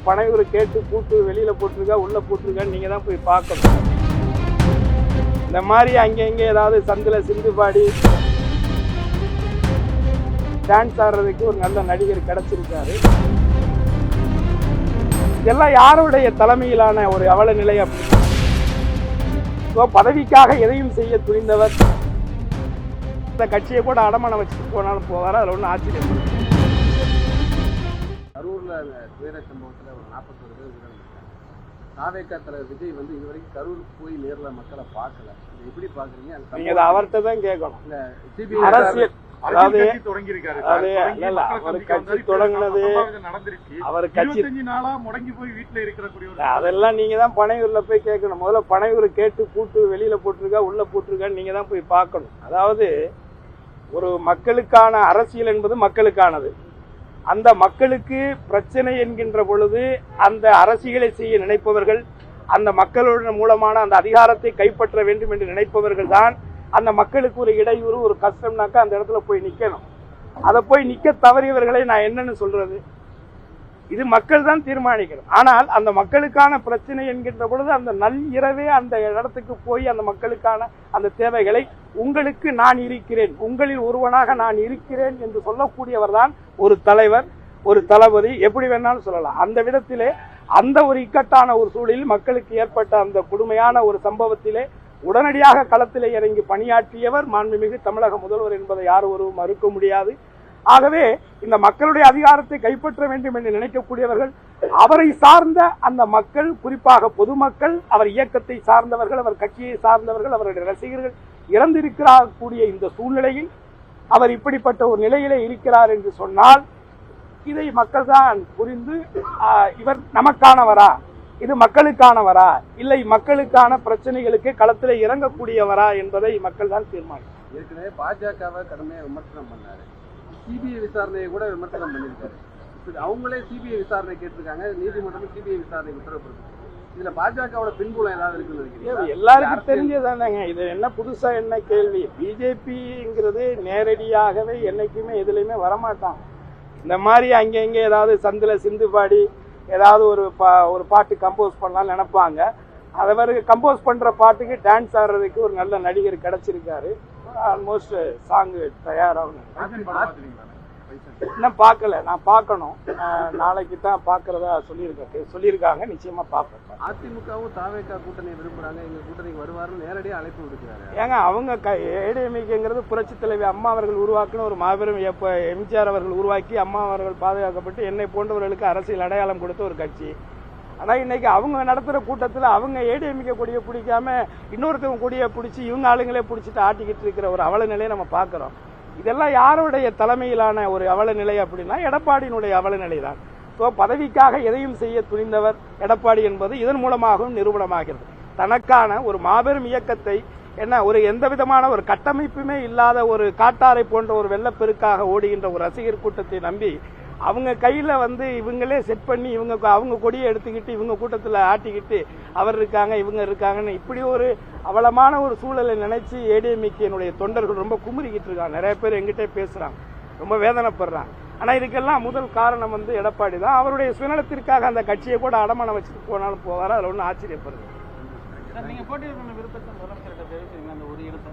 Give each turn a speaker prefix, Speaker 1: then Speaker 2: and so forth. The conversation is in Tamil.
Speaker 1: பனையூர் கேட்டு பூட்டு வெளியில போட்டிருக்கா உள்ள போட்டிருக்கான்னு நீங்க தான் போய் பார்க்கணும். இந்த மாதிரி அங்கே ஏதாவது சந்தில சிந்து பாடி டான்ஸ் ஆடுறதுக்கு ஒரு நல்ல நடிகர் கிடைச்சிருக்காரு. இதெல்லாம் யாருடைய தலைமையிலான ஒரு அவல நிலை அப்படின்னு பதவிக்காக எதையும் செய்ய துணிந்தவர். இந்த கட்சியை கூட அடமானம் வச்சுட்டு போனாலும் போவார். அதில் ஒன்றும் ஆச்சரியம்.
Speaker 2: கரூர்ல அந்த துயர சம்பவத்தில் ஒரு 41 பேர் உயிரிழந்தாங்க. தாவேகா தலைவர் விஜய் வந்து இதுவரைக்கும் கரூருக்கு போய் நேரில் மக்களை பார்க்கல. இதை எப்படி பாக்குறீங்க?
Speaker 1: நீங்க அதை அவர்கிட்ட தான் கேட்கணும்.
Speaker 2: இல்ல சிபிஐ
Speaker 1: அரசியல் அதாவது
Speaker 3: தொடங்கியிருக்காரு.
Speaker 1: அவர் கட்சி தொடங்கினது அவர் கட்சி
Speaker 3: 25 நாளா முடங்கி போய் வீட்டுல இருக்கிற
Speaker 1: அதெல்லாம் நீங்க தான் பனையூர்ல போய் கேட்கணும். முதல்ல பனையூர் கேட்டு பூட்டு வெளியில போட்டிருக்கா உள்ள போட்டிருக்கான்னு நீங்க தான் போய் பார்க்கணும். அதாவது ஒரு மக்களுக்கான அரசியல் என்பது மக்களுக்கானது. அந்த மக்களுக்கு பிரச்சனை என்கின்ற பொழுது அந்த அரசியலை செய்ய நினைப்பவர்கள், அந்த மக்களுடன் மூலமான அந்த அதிகாரத்தை கைப்பற்ற வேண்டும் என்று நினைப்பவர்கள் தான் அந்த மக்களுக்கு ஒரு இடையூறு ஒரு கஷ்டம்னாக்கா அந்த இடத்துல போய் நிக்கணும். அதை போய் நிக்க தவறியவர்களை நான் என்னன்னு சொல்றது? இது மக்கள் தான் தீர்மானிக்கணும். ஆனால் அந்த மக்களுக்கான பிரச்சனை என்கின்ற பொழுது அந்த நள்ளிரவே அந்த இடத்துக்கு போய் அந்த மக்களுக்கான அந்த தேவைகளை உங்களுக்கு நான் இருக்கிறேன், உங்களில் ஒருவனாக நான் இருக்கிறேன் என்று சொல்லக்கூடியவர் தான் ஒரு தலைவர், ஒரு தளபதி, எப்படி வேணாலும் சொல்லலாம். அந்த விதத்திலே அந்த ஒரு இக்கட்டான ஒரு சூழலில் மக்களுக்கு ஏற்பட்ட அந்த கொடுமையான ஒரு சம்பவத்திலே உடனடியாக களத்திலே இறங்கி பணியாற்றியவர் மாண்புமிகு தமிழக முதல்வர் என்பதை யாரும் ஒருவரும் மறுக்க முடியாது. ஆகவே இந்த மக்களுடைய அதிகாரத்தை கைப்பற்ற வேண்டும் என்று நினைக்கக்கூடியவர்கள், அவரை சார்ந்த அந்த மக்கள், குறிப்பாக பொதுமக்கள், அவர் இயக்கத்தை சார்ந்தவர்கள், அவர் கட்சியை சார்ந்தவர்கள், அவருடைய ரசிகர்கள் இறந்திருக்கக்கூடிய இந்த சூழ்நிலையில் அவர் இப்படிப்பட்ட ஒரு நிலையிலே இருக்கிறார் என்று சொன்னால் இதை மக்கள் தான் புரிந்து இவர் நமக்கானவரா, இது மக்களுக்கானவரா, இல்லை மக்களுக்கான பிரச்சனைகளுக்கு களத்தில் இறங்கக்கூடியவரா என்பதை மக்கள் தான் தீர்மானிக்கும்.
Speaker 2: ஏற்கனவே பாஜகவை கடுமையாக விமர்சனம் பண்ணாரு. சிபிஐ விசாரணையை கூட விமர்சனம் பண்ணியிருக்காரு. அவங்களே சிபிஐ விசாரணை கேட்டிருக்காங்க. நீதிமன்றம் சிபிஐ விசாரணை உத்தரவிட்டிருக்கு. இதுல பாஜகவோட பின்புலம் ஏதாவது இருக்குன்னு நினைக்கிறீங்க?
Speaker 1: எல்லாருக்கும் தெரிஞ்சதானங்க. இது என்ன புதுசா என்ன கேள்வி? பிஜேபிங்கிறது நேரடியாகவே என்னைக்குமே எதுலையுமே வரமாட்டான். இந்த மாதிரி அங்கே ஏதாவது சந்தில சிந்து பாடி ஏதாவது ஒரு பாட்டு கம்போஸ் பண்ணலாம்னு நினைப்பாங்க. அதை வரை கம்போஸ் பண்ற பாட்டுக்கு டான்ஸ் ஆடுறதுக்கு ஒரு நல்ல நடிகர் கிடைச்சிருக்காரு. Almost song தயாராகணும். இன்னும் பார்க்கல, நான் பார்க்கணும். நாளைக்கு தான் பார்க்கறதா சொல்லியிருக்காங்க. நிச்சயமா பார்ப்பேன்.
Speaker 2: அதிமுகவும் தாவேகா கூட்டணி விரும்புறாங்க, எங்க கூட்டணிக்கு வருவாருன்னு நேரடியாக அழைப்பு விடுக்கிறாங்க.
Speaker 1: ஏங்க அவங்க ஏடிஎம்கேங்கிறது புரட்சி தலைவி அம்மா அவர்கள் உருவாக்கின ஒரு மாபெரும் எம்ஜிஆர் அவர்கள் உருவாக்கி அம்மா அவர்கள் பாதுகாக்கப்பட்டு என்னை போன்றவர்களுக்கு அரசியல் அடையாளம் கொடுத்த ஒரு கட்சி. ஆனால் இன்னைக்கு அவங்க நடத்துகிற கூட்டத்தில் அவங்க ஏடிஎம்கே கொடியை பிடிக்காம இன்னொருத்தவங்க கொடியை பிடிச்சி இவங்க ஆளுங்களே பிடிச்சிட்டு ஆட்டிக்கிட்டு இருக்கிற ஒரு அவல நிலையை நம்ம பார்க்குறோம். இதெல்லாம் யாருடைய தலைமையிலான ஒரு அவல நிலை அப்படின்னா எடப்பாடியினுடைய அவல நிலை தான். ஸோ பதவிக்காக எதையும் செய்ய துணிந்தவர் எடப்பாடி என்பது இதன் மூலமாகவும் நிரூபணமாகிறது. தனக்கான ஒரு மாபெரும் இயக்கத்தை ஒரு எந்த விதமான ஒரு கட்டமைப்புமே இல்லாத ஒரு காட்டாரை போன்ற ஒரு வெள்ளப்பெருக்காக ஓடுகின்ற ஒரு ரசிகர் கூட்டத்தை நம்பி அவங்க கையில இவங்களே செட் பண்ணி அவங்க கொடியை எடுத்துக்கிட்டு இவங்க கூட்டத்தில் ஆட்டிக்கிட்டு அவர் இருக்காங்க இவங்க இருக்காங்கன்னு இப்படி ஒரு அவலமான ஒரு சூழலை நினைச்சு ஏடிஎம்கேனுடைய தொண்டர்கள் ரொம்ப குமுறிக்கிட்டு இருக்காங்க. நிறைய பேர் எங்கிட்டே பேசுறாங்க, ரொம்ப வேதனைப்படுறாங்க. ஆனா இதுக்கெல்லாம் முதல் காரணம் எடப்பாடி தான். அவருடைய சுயநலத்திற்காக அந்த கட்சியை கூட அடமானம் வச்சுட்டு போனாலும் போவார். அதில் ஒன்றும் ஆச்சரியப்படுது.
Speaker 4: நீங்க போட்டியிட விருப்பத்தை முதலமைச்சர்கிட்ட தெரிவிச்சிருங்க அந்த ஒரு இடத்தை.